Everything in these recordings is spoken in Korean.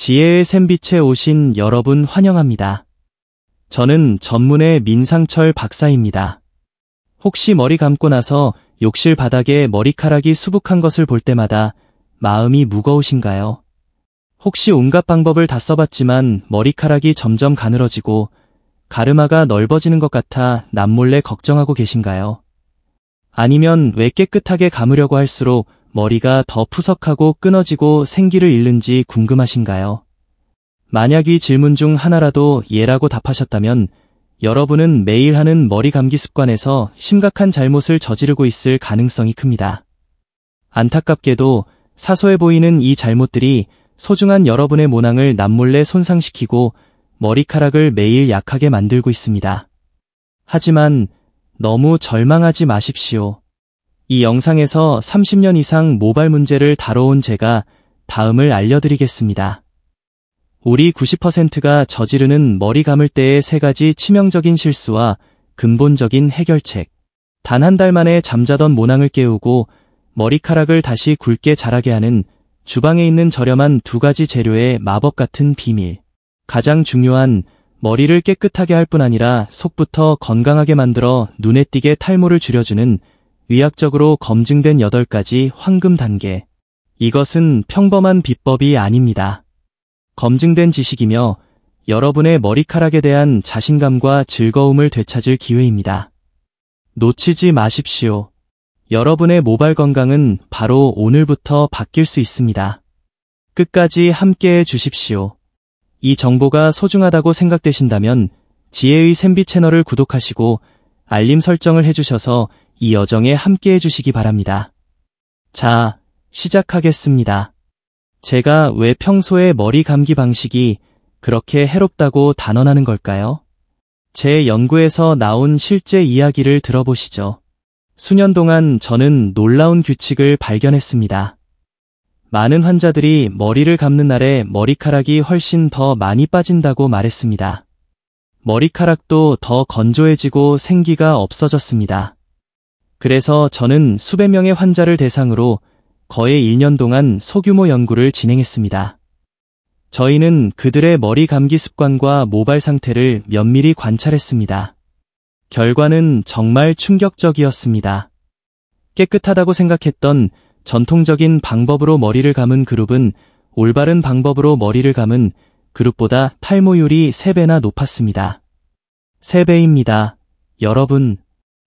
지혜의 샘빛에 오신 여러분 환영합니다. 저는 전문의 민상철 박사입니다. 혹시 머리 감고 나서 욕실 바닥에 머리카락이 수북한 것을 볼 때마다 마음이 무거우신가요? 혹시 온갖 방법을 다 써봤지만 머리카락이 점점 가늘어지고 가르마가 넓어지는 것 같아 남몰래 걱정하고 계신가요? 아니면 왜 깨끗하게 감으려고 할수록 머리가 더 푸석하고 끊어지고 생기를 잃는지 궁금하신가요? 만약 이 질문 중 하나라도 예라고 답하셨다면 여러분은 매일 하는 머리 감기 습관에서 심각한 잘못을 저지르고 있을 가능성이 큽니다. 안타깝게도 사소해 보이는 이 잘못들이 소중한 여러분의 모낭을 남몰래 손상시키고 머리카락을 매일 약하게 만들고 있습니다. 하지만 너무 절망하지 마십시오. 이 영상에서 30년 이상 모발 문제를 다뤄온 제가 다음을 알려드리겠습니다. 우리 90%가 저지르는 머리 감을 때의 3가지 치명적인 실수와 근본적인 해결책. 단 한 달 만에 잠자던 모낭을 깨우고 머리카락을 다시 굵게 자라게 하는 주방에 있는 저렴한 2가지 재료의 마법 같은 비밀. 가장 중요한 머리를 깨끗하게 할 뿐 아니라 속부터 건강하게 만들어 눈에 띄게 탈모를 줄여주는 의학적으로 검증된 8가지 황금 단계. 이것은 평범한 비법이 아닙니다. 검증된 지식이며 여러분의 머리카락에 대한 자신감과 즐거움을 되찾을 기회입니다. 놓치지 마십시오. 여러분의 모발 건강은 바로 오늘부터 바뀔 수 있습니다. 끝까지 함께해 주십시오. 이 정보가 소중하다고 생각되신다면 지혜의 샘빛 채널을 구독하시고 알림 설정을 해주셔서 이 여정에 함께해 주시기 바랍니다. 자, 시작하겠습니다. 제가 왜 평소에 머리 감기 방식이 그렇게 해롭다고 단언하는 걸까요? 제 연구에서 나온 실제 이야기를 들어보시죠. 수년 동안 저는 놀라운 규칙을 발견했습니다. 많은 환자들이 머리를 감는 날에 머리카락이 훨씬 더 많이 빠진다고 말했습니다. 머리카락도 더 건조해지고 생기가 없어졌습니다. 그래서 저는 수백 명의 환자를 대상으로 거의 1년 동안 소규모 연구를 진행했습니다. 저희는 그들의 머리 감기 습관과 모발 상태를 면밀히 관찰했습니다. 결과는 정말 충격적이었습니다. 깨끗하다고 생각했던 전통적인 방법으로 머리를 감은 그룹은 올바른 방법으로 머리를 감은 그룹보다 탈모율이 3배나 높았습니다. 3배입니다. 여러분.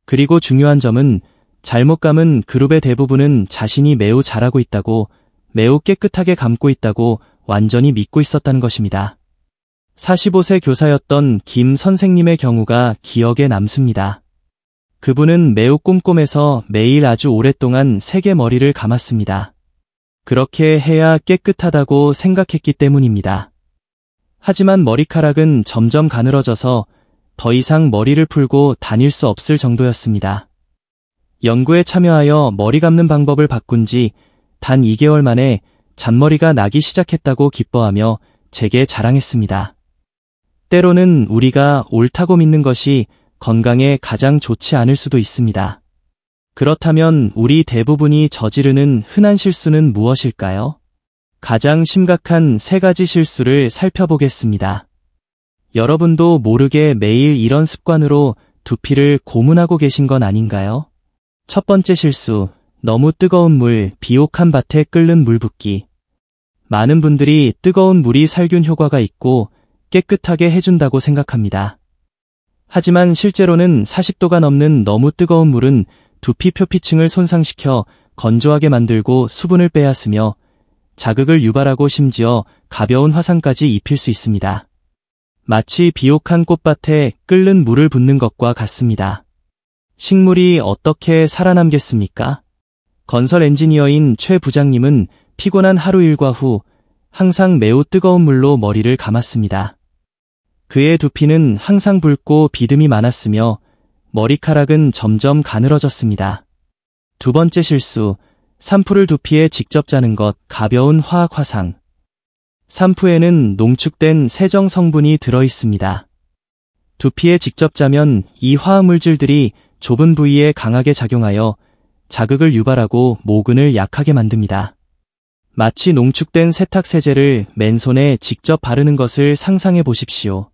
그리고 중요한 점은 잘못 감은 그룹의 대부분은 자신이 매우 잘하고 있다고, 매우 깨끗하게 감고 있다고 완전히 믿고 있었다는 것입니다. 45세 교사였던 김 선생님의 경우가 기억에 남습니다. 그분은 매우 꼼꼼해서 매일 아주 오랫동안 3개 머리를 감았습니다. 그렇게 해야 깨끗하다고 생각했기 때문입니다. 하지만 머리카락은 점점 가늘어져서 더 이상 머리를 풀고 다닐 수 없을 정도였습니다. 연구에 참여하여 머리 감는 방법을 바꾼 지 단 2개월 만에 잔머리가 나기 시작했다고 기뻐하며 제게 자랑했습니다. 때로는 우리가 옳다고 믿는 것이 건강에 가장 좋지 않을 수도 있습니다. 그렇다면 우리 대부분이 저지르는 흔한 실수는 무엇일까요? 가장 심각한 3가지 실수를 살펴보겠습니다. 여러분도 모르게 매일 이런 습관으로 두피를 고문하고 계신 건 아닌가요? 첫 번째 실수, 너무 뜨거운 물, 비옥한 밭에 끓는 물 붓기. 많은 분들이 뜨거운 물이 살균 효과가 있고 깨끗하게 해준다고 생각합니다. 하지만 실제로는 40도가 넘는 너무 뜨거운 물은 두피 표피층을 손상시켜 건조하게 만들고 수분을 빼앗으며 자극을 유발하고 심지어 가벼운 화상까지 입힐 수 있습니다. 마치 비옥한 꽃밭에 끓는 물을 붓는 것과 같습니다. 식물이 어떻게 살아남겠습니까? 건설 엔지니어인 최 부장님은 피곤한 하루 일과 후 항상 매우 뜨거운 물로 머리를 감았습니다. 그의 두피는 항상 붉고 비듬이 많았으며 머리카락은 점점 가늘어졌습니다. 2번째 실수, 샴푸를 두피에 직접 짜는 것, 가벼운 화학 화상. 샴푸에는 농축된 세정 성분이 들어있습니다. 두피에 직접 짜면 이 화학물질들이 좁은 부위에 강하게 작용하여 자극을 유발하고 모근을 약하게 만듭니다. 마치 농축된 세탁세제를 맨손에 직접 바르는 것을 상상해 보십시오.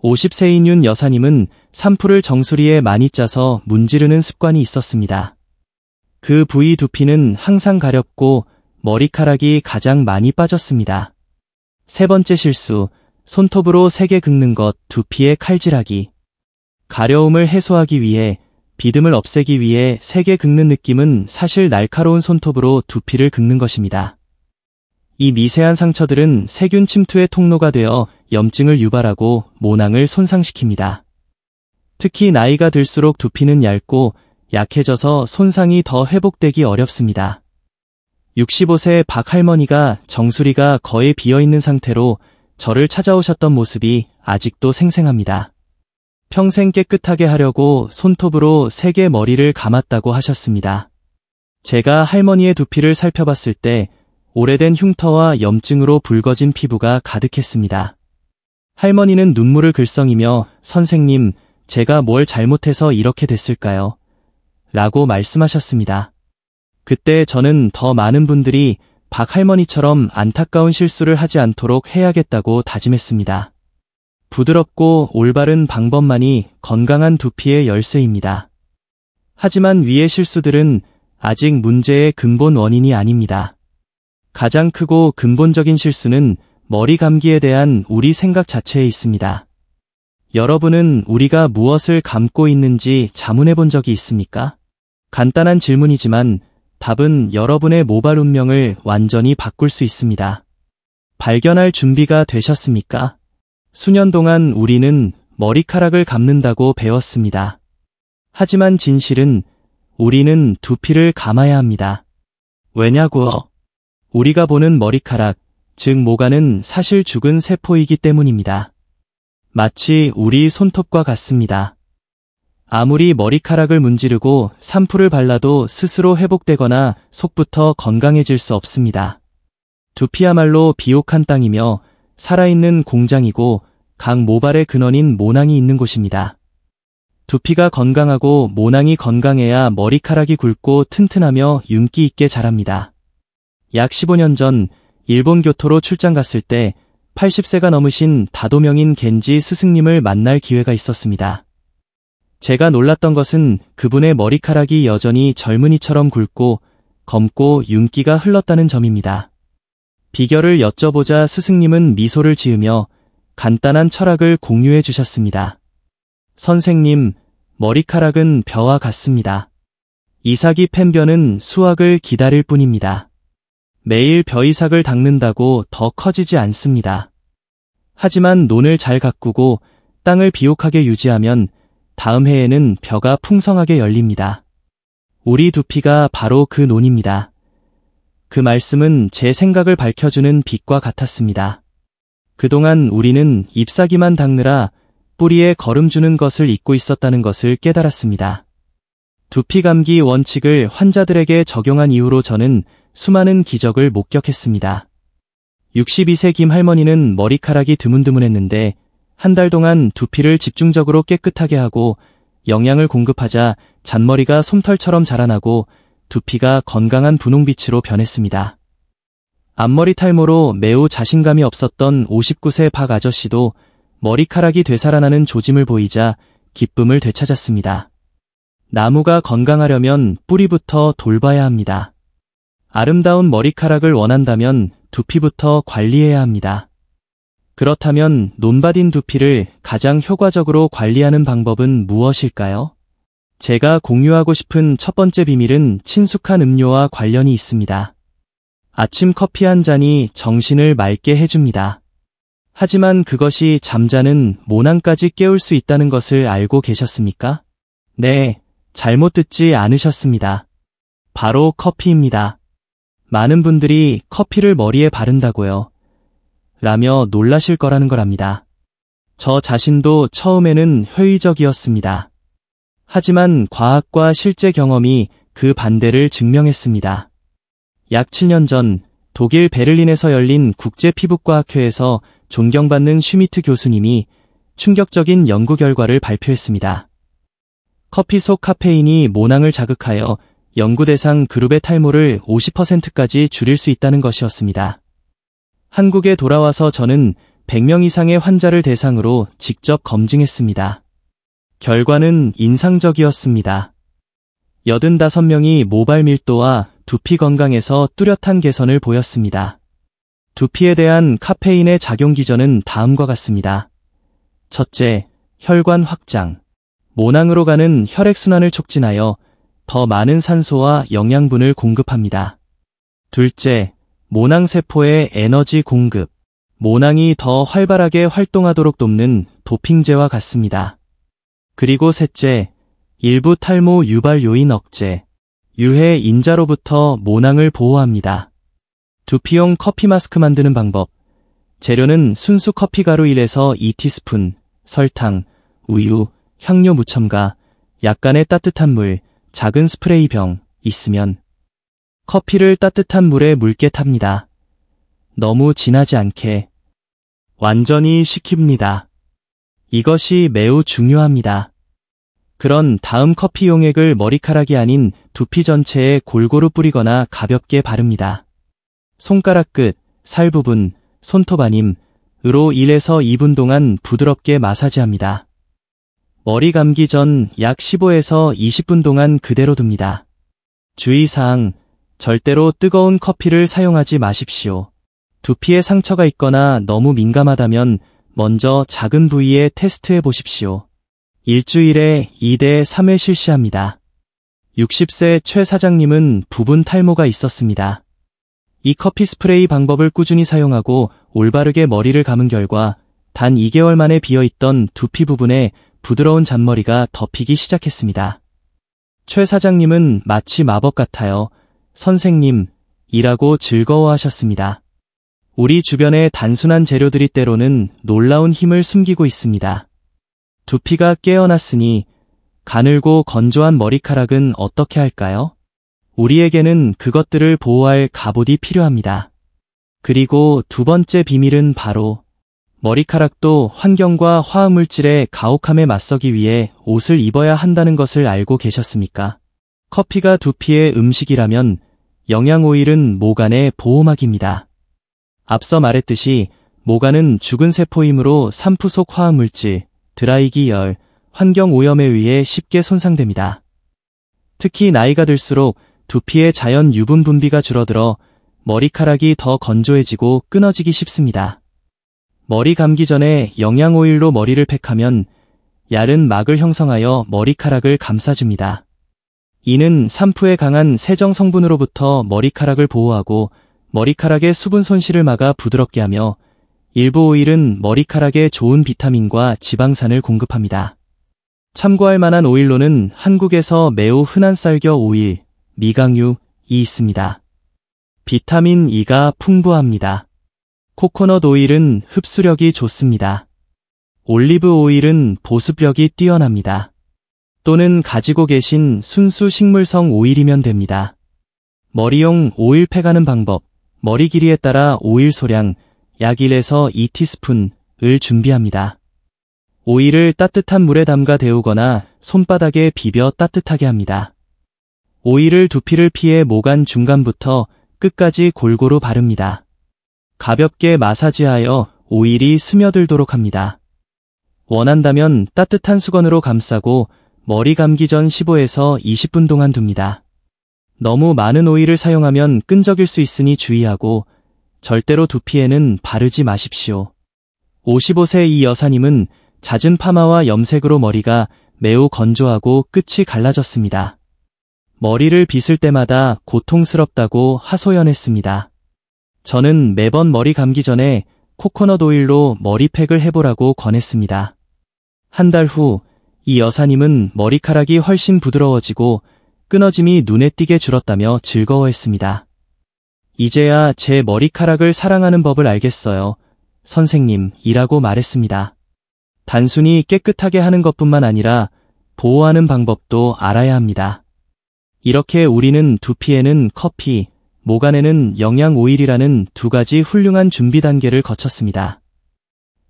50세인 윤 여사님은 산풀을 정수리에 많이 짜서 문지르는 습관이 있었습니다. 그 부위 두피는 항상 가렵고 머리카락이 가장 많이 빠졌습니다. 세 번째 실수, 손톱으로 세게 긁는 것, 두피에 칼질하기. 가려움을 해소하기 위해, 비듬을 없애기 위해 세게 긁는 느낌은 사실 날카로운 손톱으로 두피를 긁는 것입니다. 이 미세한 상처들은 세균 침투의 통로가 되어 염증을 유발하고 모낭을 손상시킵니다. 특히 나이가 들수록 두피는 얇고 약해져서 손상이 더 회복되기 어렵습니다. 65세 박 할머니가 정수리가 거의 비어있는 상태로 저를 찾아오셨던 모습이 아직도 생생합니다. 평생 깨끗하게 하려고 손톱으로 세게 머리를 감았다고 하셨습니다. 제가 할머니의 두피를 살펴봤을 때 오래된 흉터와 염증으로 붉어진 피부가 가득했습니다. 할머니는 눈물을 글썽이며 선생님, 제가 뭘 잘못해서 이렇게 됐을까요? 라고 말씀하셨습니다. 그때 저는 더 많은 분들이 박 할머니처럼 안타까운 실수를 하지 않도록 해야겠다고 다짐했습니다. 부드럽고 올바른 방법만이 건강한 두피의 열쇠입니다. 하지만 위의 실수들은 아직 문제의 근본 원인이 아닙니다. 가장 크고 근본적인 실수는 머리 감기에 대한 우리 생각 자체에 있습니다. 여러분은 우리가 무엇을 감고 있는지 자문해 본 적이 있습니까? 간단한 질문이지만 답은 여러분의 모발 운명을 완전히 바꿀 수 있습니다. 발견할 준비가 되셨습니까? 수년 동안 우리는 머리카락을 감는다고 배웠습니다. 하지만 진실은 우리는 두피를 감아야 합니다. 왜냐고요? 우리가 보는 머리카락, 즉 모가는 사실 죽은 세포이기 때문입니다. 마치 우리 손톱과 같습니다. 아무리 머리카락을 문지르고 산풀을 발라도 스스로 회복되거나 속부터 건강해질 수 없습니다. 두피야말로 비옥한 땅이며 살아있는 공장이고 각 모발의 근원인 모낭이 있는 곳입니다. 두피가 건강하고 모낭이 건강해야 머리카락이 굵고 튼튼하며 윤기 있게 자랍니다. 약 15년 전 일본 교토로 출장 갔을 때 80세가 넘으신 다도명인 겐지 스승님을 만날 기회가 있었습니다. 제가 놀랐던 것은 그분의 머리카락이 여전히 젊은이처럼 굵고 검고 윤기가 흘렀다는 점입니다. 비결을 여쭤보자 스승님은 미소를 지으며 간단한 철학을 공유해 주셨습니다. 선생님, 머리카락은 벼와 같습니다. 이삭이 팬 벼는 수확을 기다릴 뿐입니다. 매일 벼이삭을 닦는다고 더 커지지 않습니다. 하지만 논을 잘 가꾸고 땅을 비옥하게 유지하면 다음 해에는 벼가 풍성하게 열립니다. 우리 두피가 바로 그 논입니다. 그 말씀은 제 생각을 밝혀주는 빛과 같았습니다. 그동안 우리는 잎사귀만 닦느라 뿌리에 거름 주는 것을 잊고 있었다는 것을 깨달았습니다. 두피 감기 원칙을 환자들에게 적용한 이후로 저는 수많은 기적을 목격했습니다. 62세 김 할머니는 머리카락이 드문드문했는데 한 달 동안 두피를 집중적으로 깨끗하게 하고 영양을 공급하자 잔머리가 솜털처럼 자라나고 두피가 건강한 분홍빛으로 변했습니다. 앞머리 탈모로 매우 자신감이 없었던 59세 박 아저씨도 머리카락이 되살아나는 조짐을 보이자 기쁨을 되찾았습니다. 나무가 건강하려면 뿌리부터 돌봐야 합니다. 아름다운 머리카락을 원한다면 두피부터 관리해야 합니다. 그렇다면 논밭인 두피를 가장 효과적으로 관리하는 방법은 무엇일까요? 제가 공유하고 싶은 첫 번째 비밀은 친숙한 음료와 관련이 있습니다. 아침 커피 한 잔이 정신을 맑게 해줍니다. 하지만 그것이 잠자는 모낭까지 깨울 수 있다는 것을 알고 계셨습니까? 네, 잘못 듣지 않으셨습니다. 바로 커피입니다. 많은 분들이 커피를 머리에 바른다고요. 라며 놀라실 거라는 걸 압니다. 저 자신도 처음에는 회의적이었습니다. 하지만 과학과 실제 경험이 그 반대를 증명했습니다. 약 7년 전 독일 베를린에서 열린 국제피부과학회에서 존경받는 슈미트 교수님이 충격적인 연구 결과를 발표했습니다. 커피 속 카페인이 모낭을 자극하여 연구 대상 그룹의 탈모를 50%까지 줄일 수 있다는 것이었습니다. 한국에 돌아와서 저는 100명 이상의 환자를 대상으로 직접 검증했습니다. 결과는 인상적이었습니다. 85명이 모발 밀도와 두피 건강에서 뚜렷한 개선을 보였습니다. 두피에 대한 카페인의 작용 기전은 다음과 같습니다. 첫째, 혈관 확장. 모낭으로 가는 혈액순환을 촉진하여 더 많은 산소와 영양분을 공급합니다. 둘째, 모낭세포의 에너지 공급. 모낭이 더 활발하게 활동하도록 돕는 도핑제와 같습니다. 그리고 셋째, 일부 탈모 유발 요인 억제. 유해 인자로부터 모낭을 보호합니다. 두피용 커피 마스크 만드는 방법. 재료는 순수 커피 가루 1에서 2티스푼, 설탕, 우유, 향료 무첨가, 약간의 따뜻한 물, 작은 스프레이병 있으면 커피를 따뜻한 물에 묽게 탑니다. 너무 진하지 않게 완전히 식힙니다. 이것이 매우 중요합니다. 그런 다음 커피 용액을 머리카락이 아닌 두피 전체에 골고루 뿌리거나 가볍게 바릅니다. 손가락 끝, 살 부분, 손톱 안임으로 1에서 2분 동안 부드럽게 마사지합니다. 머리 감기 전 약 15에서 20분 동안 그대로 둡니다. 주의사항, 절대로 뜨거운 커피를 사용하지 마십시오. 두피에 상처가 있거나 너무 민감하다면 먼저 작은 부위에 테스트해 보십시오. 일주일에 2대 3회 실시합니다. 60세 최 사장님은 부분 탈모가 있었습니다. 이 커피 스프레이 방법을 꾸준히 사용하고 올바르게 머리를 감은 결과 단 2개월 만에 비어있던 두피 부분에 부드러운 잔머리가 덮이기 시작했습니다. 최 사장님은 마치 마법 같아요. 선생님, 이라고 즐거워하셨습니다. 우리 주변의 단순한 재료들이 때로는 놀라운 힘을 숨기고 있습니다. 두피가 깨어났으니 가늘고 건조한 머리카락은 어떻게 할까요? 우리에게는 그것들을 보호할 갑옷이 필요합니다. 그리고 두 번째 비밀은 바로 머리카락도 환경과 화학물질의 가혹함에 맞서기 위해 옷을 입어야 한다는 것을 알고 계셨습니까? 커피가 두피의 음식이라면 영양오일은 모간의 보호막입니다. 앞서 말했듯이 모간은 죽은 세포이므로 산푸 속 화학물질, 드라이기 열, 환경 오염에 의해 쉽게 손상됩니다. 특히 나이가 들수록 두피의 자연 유분 분비가 줄어들어 머리카락이 더 건조해지고 끊어지기 쉽습니다. 머리 감기 전에 영양오일로 머리를 팩하면 얇은 막을 형성하여 머리카락을 감싸줍니다. 이는 산푸의 강한 세정 성분으로부터 머리카락을 보호하고 머리카락의 수분 손실을 막아 부드럽게 하며 일부 오일은 머리카락에 좋은 비타민과 지방산을 공급합니다. 참고할 만한 오일로는 한국에서 매우 흔한 쌀겨 오일, 미강유이 있습니다. 비타민 E가 풍부합니다. 코코넛 오일은 흡수력이 좋습니다. 올리브 오일은 보습력이 뛰어납니다. 또는 가지고 계신 순수 식물성 오일이면 됩니다. 머리용 오일 팩하는 방법, 머리 길이에 따라 오일 소량 약 1에서 2티스푼을 준비합니다. 오일을 따뜻한 물에 담가 데우거나 손바닥에 비벼 따뜻하게 합니다. 오일을 두피를 피해 모간 중간부터 끝까지 골고루 바릅니다. 가볍게 마사지하여 오일이 스며들도록 합니다. 원한다면 따뜻한 수건으로 감싸고 머리 감기 전 15에서 20분 동안 둡니다. 너무 많은 오일을 사용하면 끈적일 수 있으니 주의하고 절대로 두피에는 바르지 마십시오. 55세 이 여사님은 잦은 파마와 염색으로 머리가 매우 건조하고 끝이 갈라졌습니다. 머리를 빗을 때마다 고통스럽다고 하소연했습니다. 저는 매번 머리 감기 전에 코코넛 오일로 머리팩을 해보라고 권했습니다. 한 달 후 이 여사님은 머리카락이 훨씬 부드러워지고 끊어짐이 눈에 띄게 줄었다며 즐거워했습니다. 이제야 제 머리카락을 사랑하는 법을 알겠어요. 선생님, 이라고 말했습니다. 단순히 깨끗하게 하는 것뿐만 아니라 보호하는 방법도 알아야 합니다. 이렇게 우리는 두피에는 커피, 모간에는 영양 오일이라는 두 가지 훌륭한 준비 단계를 거쳤습니다.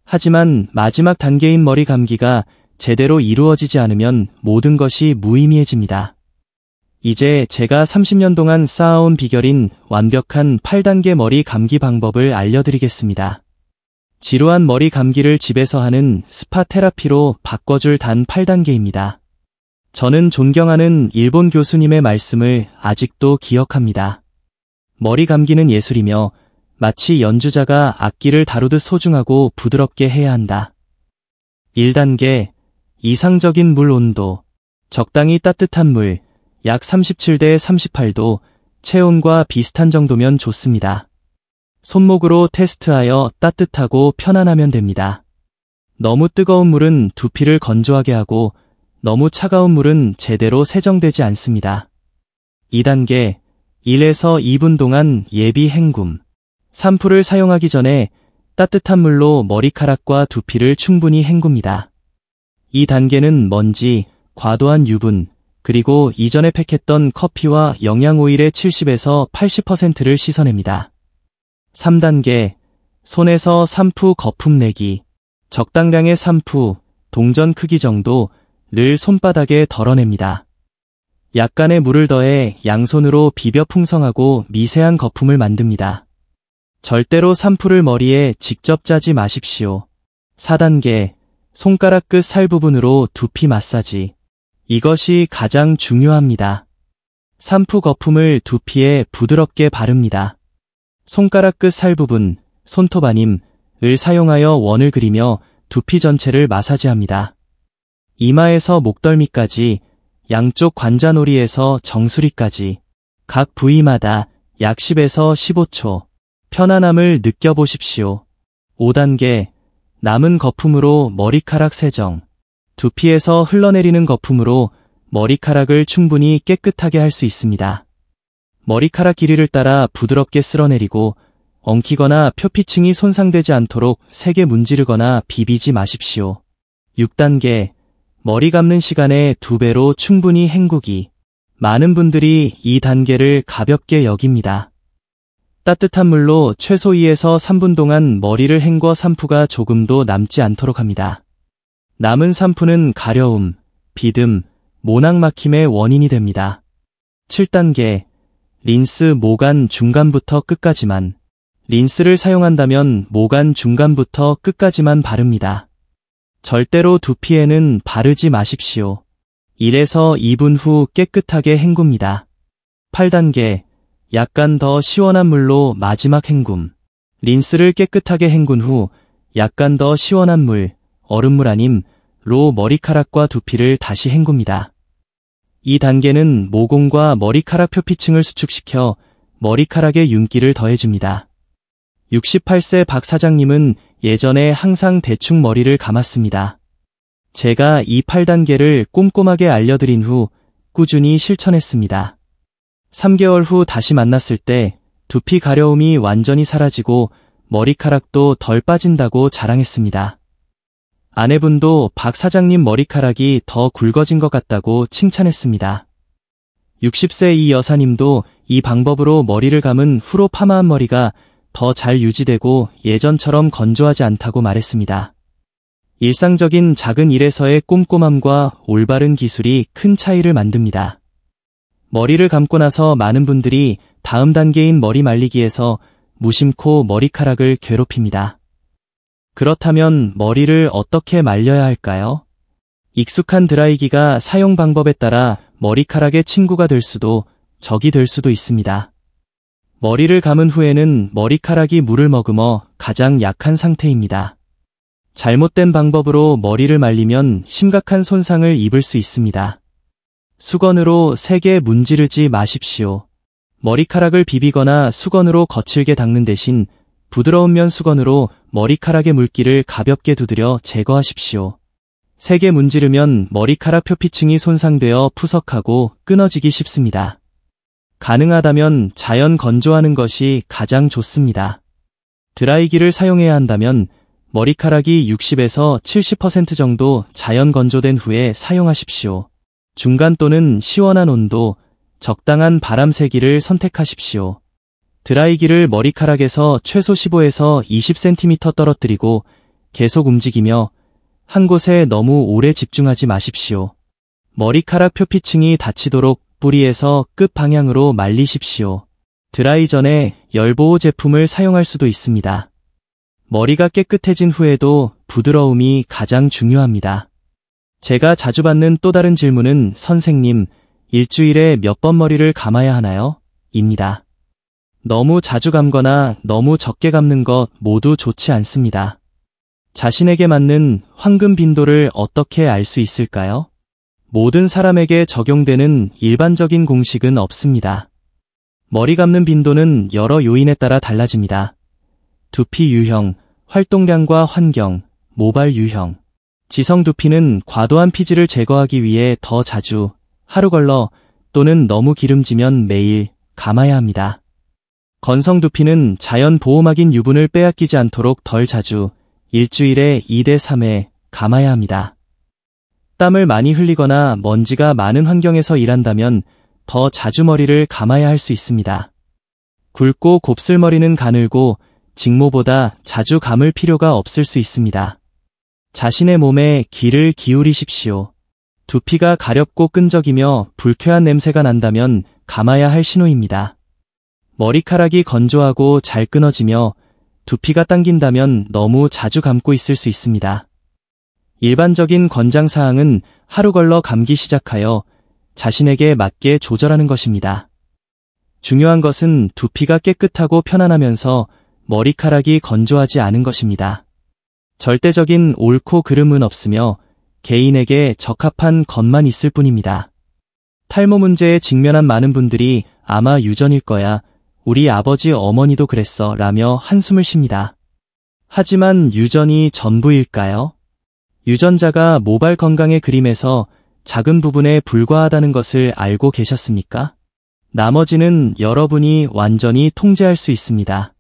하지만 마지막 단계인 머리 감기가 제대로 이루어지지 않으면 모든 것이 무의미해집니다. 이제 제가 30년 동안 쌓아온 비결인 완벽한 8단계 머리 감기 방법을 알려드리겠습니다. 지루한 머리 감기를 집에서 하는 스파 테라피로 바꿔줄 단 8단계입니다. 저는 존경하는 일본 교수님의 말씀을 아직도 기억합니다. 머리 감기는 예술이며 마치 연주자가 악기를 다루듯 소중하고 부드럽게 해야 한다. 1단계, 이상적인 물 온도. 적당히 따뜻한 물, 약 37대 38도, 체온과 비슷한 정도면 좋습니다. 손목으로 테스트하여 따뜻하고 편안하면 됩니다. 너무 뜨거운 물은 두피를 건조하게 하고 너무 차가운 물은 제대로 세정되지 않습니다. 2단계, 1에서 2분 동안 예비 헹굼. 샴푸를 사용하기 전에 따뜻한 물로 머리카락과 두피를 충분히 헹굽니다. 이 단계는 먼지, 과도한 유분, 그리고 이전에 팩했던 커피와 영양오일의 70에서 80%를 씻어냅니다. 3단계, 손에서 샴푸 거품 내기. 적당량의 샴푸, 동전 크기 정도를 손바닥에 덜어냅니다. 약간의 물을 더해 양손으로 비벼 풍성하고 미세한 거품을 만듭니다. 절대로 샴푸를 머리에 직접 짜지 마십시오. 4단계, 손가락 끝 살 부분으로 두피 마사지. 이것이 가장 중요합니다. 샴푸 거품을 두피에 부드럽게 바릅니다. 손가락 끝 살 부분, 손톱 아님을 사용하여 원을 그리며 두피 전체를 마사지합니다. 이마에서 목덜미까지, 양쪽 관자놀이에서 정수리까지, 각 부위마다 약 10에서 15초, 편안함을 느껴보십시오. 5단계, 남은 거품으로 머리카락 세정. 두피에서 흘러내리는 거품으로 머리카락을 충분히 깨끗하게 할 수 있습니다. 머리카락 길이를 따라 부드럽게 쓸어내리고 엉키거나 표피층이 손상되지 않도록 세게 문지르거나 비비지 마십시오. 6단계, 머리 감는 시간의 2배로 충분히 헹구기. 많은 분들이 이 단계를 가볍게 여깁니다. 따뜻한 물로 최소 2에서 3분 동안 머리를 헹궈 샴푸가 조금도 남지 않도록 합니다. 남은 샴푸는 가려움, 비듬, 모낭 막힘의 원인이 됩니다. 7단계, 린스 모간 중간부터 끝까지만. 린스를 사용한다면 모간 중간부터 끝까지만 바릅니다. 절대로 두피에는 바르지 마십시오. 1에서 2분 후 깨끗하게 헹굽니다. 8단계, 약간 더 시원한 물로 마지막 헹굼. 린스를 깨끗하게 헹군 후 약간 더 시원한 물, 얼음물 아님로 머리카락과 두피를 다시 헹굽니다. 이 단계는 모공과 머리카락 표피층을 수축시켜 머리카락에 윤기를 더해줍니다. 68세 박 사장님은 예전에 항상 대충 머리를 감았습니다. 제가 이 8단계를 꼼꼼하게 알려드린 후 꾸준히 실천했습니다. 3개월 후 다시 만났을 때 두피 가려움이 완전히 사라지고 머리카락도 덜 빠진다고 자랑했습니다. 아내분도 박 사장님 머리카락이 더 굵어진 것 같다고 칭찬했습니다. 60세 이 여사님도 이 방법으로 머리를 감은 후로 파마한 머리가 더 잘 유지되고 예전처럼 건조하지 않다고 말했습니다. 일상적인 작은 일에서의 꼼꼼함과 올바른 기술이 큰 차이를 만듭니다. 머리를 감고 나서 많은 분들이 다음 단계인 머리 말리기에서 무심코 머리카락을 괴롭힙니다. 그렇다면 머리를 어떻게 말려야 할까요? 익숙한 드라이기가 사용 방법에 따라 머리카락의 친구가 될 수도 적이 될 수도 있습니다. 머리를 감은 후에는 머리카락이 물을 머금어 가장 약한 상태입니다. 잘못된 방법으로 머리를 말리면 심각한 손상을 입을 수 있습니다. 수건으로 세게 문지르지 마십시오. 머리카락을 비비거나 수건으로 거칠게 닦는 대신 부드러운 면 수건으로 머리카락의 물기를 가볍게 두드려 제거하십시오. 세게 문지르면 머리카락 표피층이 손상되어 푸석하고 끊어지기 쉽습니다. 가능하다면 자연 건조하는 것이 가장 좋습니다. 드라이기를 사용해야 한다면 머리카락이 60에서 70% 정도 자연 건조된 후에 사용하십시오. 중간 또는 시원한 온도, 적당한 바람 세기를 선택하십시오. 드라이기를 머리카락에서 최소 15에서 20cm 떨어뜨리고 계속 움직이며 한 곳에 너무 오래 집중하지 마십시오. 머리카락 표피층이 다치도록 앞뿌리에서 끝 방향으로 말리십시오. 드라이 전에 열보호 제품을 사용할 수도 있습니다. 머리가 깨끗해진 후에도 부드러움이 가장 중요합니다. 제가 자주 받는 또 다른 질문은 선생님, 일주일에 몇 번 머리를 감아야 하나요? 입니다. 너무 자주 감거나 너무 적게 감는 것 모두 좋지 않습니다. 자신에게 맞는 황금 빈도를 어떻게 알 수 있을까요? 모든 사람에게 적용되는 일반적인 공식은 없습니다. 머리 감는 빈도는 여러 요인에 따라 달라집니다. 두피 유형, 활동량과 환경, 모발 유형. 지성 두피는 과도한 피지를 제거하기 위해 더 자주, 하루 걸러 또는 너무 기름지면 매일 감아야 합니다. 건성 두피는 자연 보호막인 유분을 빼앗기지 않도록 덜 자주, 일주일에 2대 3회 감아야 합니다. 땀을 많이 흘리거나 먼지가 많은 환경에서 일한다면 더 자주 머리를 감아야 할 수 있습니다. 굵고 곱슬머리는 가늘고 직모보다 자주 감을 필요가 없을 수 있습니다. 자신의 몸에 귀를 기울이십시오. 두피가 가렵고 끈적이며 불쾌한 냄새가 난다면 감아야 할 신호입니다. 머리카락이 건조하고 잘 끊어지며 두피가 당긴다면 너무 자주 감고 있을 수 있습니다. 일반적인 권장사항은 하루 걸러 감기 시작하여 자신에게 맞게 조절하는 것입니다. 중요한 것은 두피가 깨끗하고 편안하면서 머리카락이 건조하지 않은 것입니다. 절대적인 옳고 그름은 없으며 개인에게 적합한 것만 있을 뿐입니다. 탈모 문제에 직면한 많은 분들이 아마 유전일 거야, 우리 아버지 어머니도 그랬어 라며 한숨을 쉽니다. 하지만 유전이 전부일까요? 유전자가 모발 건강의 그림에서 작은 부분에 불과하다는 것을 알고 계셨습니까? 나머지는 여러분이 완전히 통제할 수 있습니다.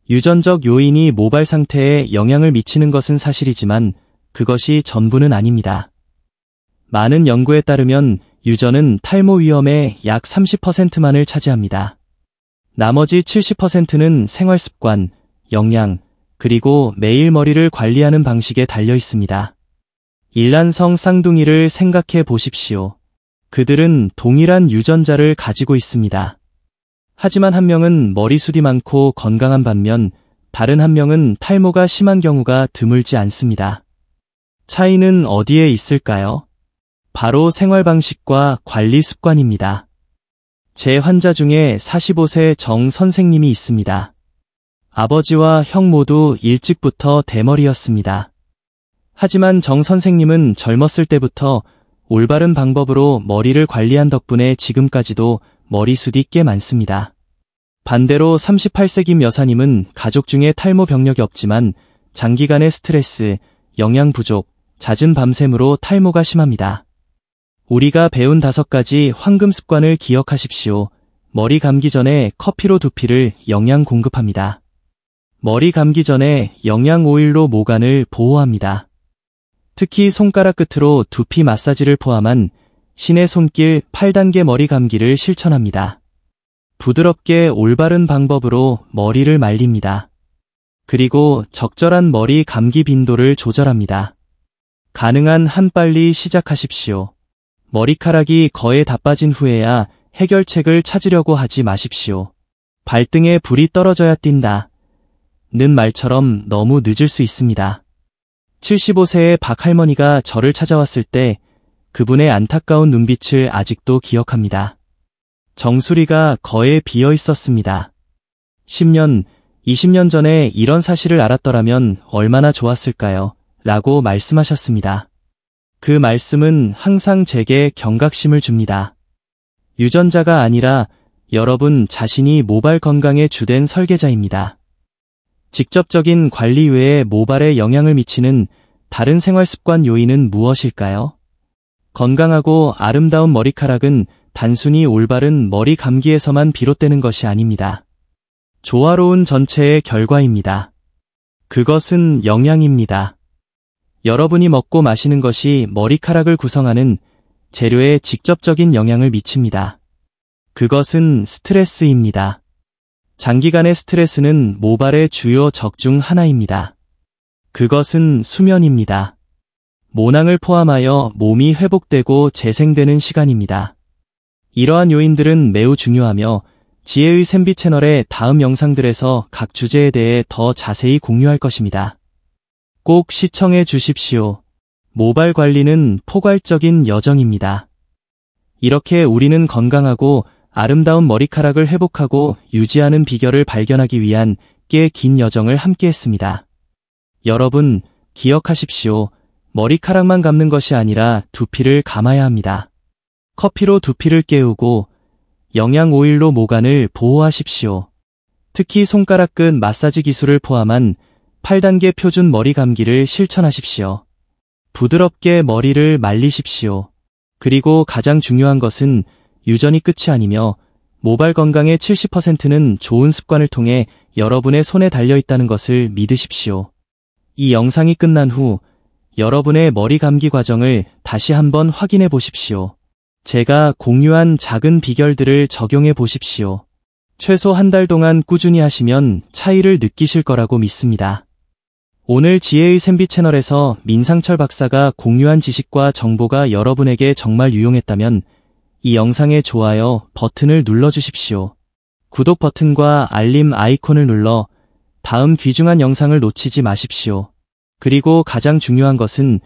유전적 요인이 모발 상태에 영향을 미치는 것은 사실이지만 그것이 전부는 아닙니다. 많은 연구에 따르면 유전은 탈모 위험의 약 30%만을 차지합니다. 나머지 70%는 생활습관, 영양, 그리고 매일 머리를 관리하는 방식에 달려 있습니다. 일란성 쌍둥이를 생각해 보십시오. 그들은 동일한 유전자를 가지고 있습니다. 하지만 한 명은 머리숱이 많고 건강한 반면 다른 한 명은 탈모가 심한 경우가 드물지 않습니다. 차이는 어디에 있을까요? 바로 생활 방식과 관리 습관입니다. 제 환자 중에 45세 정 선생님이 있습니다. 아버지와 형 모두 일찍부터 대머리였습니다. 하지만 정 선생님은 젊었을 때부터 올바른 방법으로 머리를 관리한 덕분에 지금까지도 머리숱이 꽤 많습니다. 반대로 38세 김 여사님은 가족 중에 탈모 병력이 없지만 장기간의 스트레스, 영양 부족, 잦은 밤샘으로 탈모가 심합니다. 우리가 배운 5가지 황금 습관을 기억하십시오. 머리 감기 전에 커피로 두피를 영양 공급합니다. 머리 감기 전에 영양 오일로 모간을 보호합니다. 특히 손가락 끝으로 두피 마사지를 포함한 신의 손길 8단계 머리 감기를 실천합니다. 부드럽게 올바른 방법으로 머리를 말립니다. 그리고 적절한 머리 감기 빈도를 조절합니다. 가능한 한 빨리 시작하십시오. 머리카락이 거의 다 빠진 후에야 해결책을 찾으려고 하지 마십시오. 발등에 불이 떨어져야 뛴다. 는 말처럼 너무 늦을 수 있습니다. 75세의 박할머니가 저를 찾아왔을 때 그분의 안타까운 눈빛을 아직도 기억합니다. 정수리가 거의 비어 있었습니다. 10년, 20년 전에 이런 사실을 알았더라면 얼마나 좋았을까요? 라고 말씀하셨습니다. 그 말씀은 항상 제게 경각심을 줍니다. 유전자가 아니라 여러분 자신이 모발 건강의 주된 설계자입니다. 직접적인 관리 외에 모발에 영향을 미치는 다른 생활습관 요인은 무엇일까요? 건강하고 아름다운 머리카락은 단순히 올바른 머리 감기에서만 비롯되는 것이 아닙니다. 조화로운 전체의 결과입니다. 그것은 영양입니다. 여러분이 먹고 마시는 것이 머리카락을 구성하는 재료에 직접적인 영향을 미칩니다. 그것은 스트레스입니다. 장기간의 스트레스는 모발의 주요 적 중 하나입니다. 그것은 수면입니다. 모낭을 포함하여 몸이 회복되고 재생되는 시간입니다. 이러한 요인들은 매우 중요하며 지혜의 샘비 채널의 다음 영상들에서 각 주제에 대해 더 자세히 공유할 것입니다. 꼭 시청해 주십시오. 모발 관리는 포괄적인 여정입니다. 이렇게 우리는 건강하고 아름다운 머리카락을 회복하고 유지하는 비결을 발견하기 위한 꽤 긴 여정을 함께 했습니다. 여러분, 기억하십시오. 머리카락만 감는 것이 아니라 두피를 감아야 합니다. 커피로 두피를 깨우고 영양 오일로 모관을 보호하십시오. 특히 손가락 끝 마사지 기술을 포함한 8단계 표준 머리 감기를 실천하십시오. 부드럽게 머리를 말리십시오. 그리고 가장 중요한 것은 유전이 끝이 아니며 모발 건강의 70%는 좋은 습관을 통해 여러분의 손에 달려있다는 것을 믿으십시오. 이 영상이 끝난 후 여러분의 머리 감기 과정을 다시 한번 확인해 보십시오. 제가 공유한 작은 비결들을 적용해 보십시오. 최소 한 달 동안 꾸준히 하시면 차이를 느끼실 거라고 믿습니다. 오늘 지혜의 샘비 채널에서 민상철 박사가 공유한 지식과 정보가 여러분에게 정말 유용했다면 이 영상의 좋아요 버튼을 눌러주십시오. 구독 버튼과 알림 아이콘을 눌러 다음 귀중한 영상을 놓치지 마십시오. 그리고 가장 중요한 것은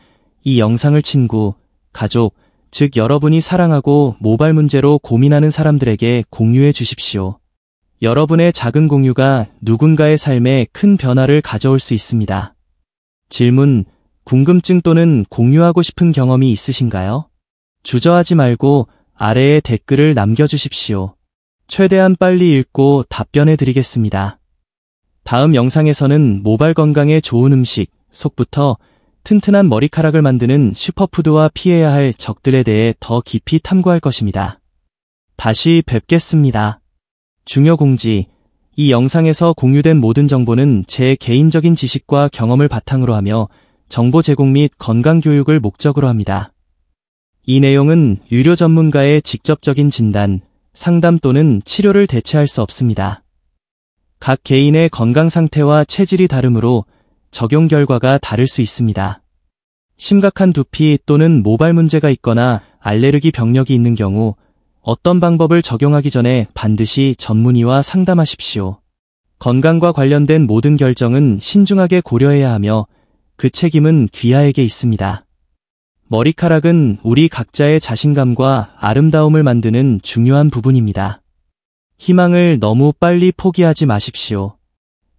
이 영상을 친구, 가족, 즉 여러분이 사랑하고 모발 문제로 고민하는 사람들에게 공유해 주십시오. 여러분의 작은 공유가 누군가의 삶에 큰 변화를 가져올 수 있습니다. 질문, 궁금증 또는 공유하고 싶은 경험이 있으신가요? 주저하지 말고 아래에 댓글을 남겨주십시오. 최대한 빨리 읽고 답변해 드리겠습니다. 다음 영상에서는 모발 건강에 좋은 음식, 속부터 튼튼한 머리카락을 만드는 슈퍼푸드와 피해야 할 적들에 대해 더 깊이 탐구할 것입니다. 다시 뵙겠습니다. 중요 공지, 이 영상에서 공유된 모든 정보는 제 개인적인 지식과 경험을 바탕으로 하며 정보 제공 및 건강 교육을 목적으로 합니다. 이 내용은 유료 전문가의 직접적인 진단, 상담 또는 치료를 대체할 수 없습니다. 각 개인의 건강 상태와 체질이 다르므로 적용 결과가 다를 수 있습니다. 심각한 두피 또는 모발 문제가 있거나 알레르기 병력이 있는 경우 어떤 방법을 적용하기 전에 반드시 전문의와 상담하십시오. 건강과 관련된 모든 결정은 신중하게 고려해야 하며 그 책임은 귀하에게 있습니다. 머리카락은 우리 각자의 자신감과 아름다움을 만드는 중요한 부분입니다. 희망을 너무 빨리 포기하지 마십시오.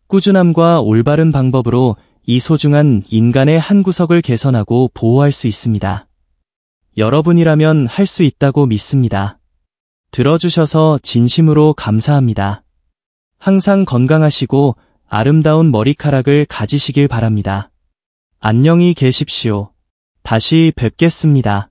꾸준함과 올바른 방법으로 이 소중한 인간의 한 구석을 개선하고 보호할 수 있습니다. 여러분이라면 할 수 있다고 믿습니다. 들어주셔서 진심으로 감사합니다. 항상 건강하시고 아름다운 머리카락을 가지시길 바랍니다. 안녕히 계십시오. 다시 뵙겠습니다.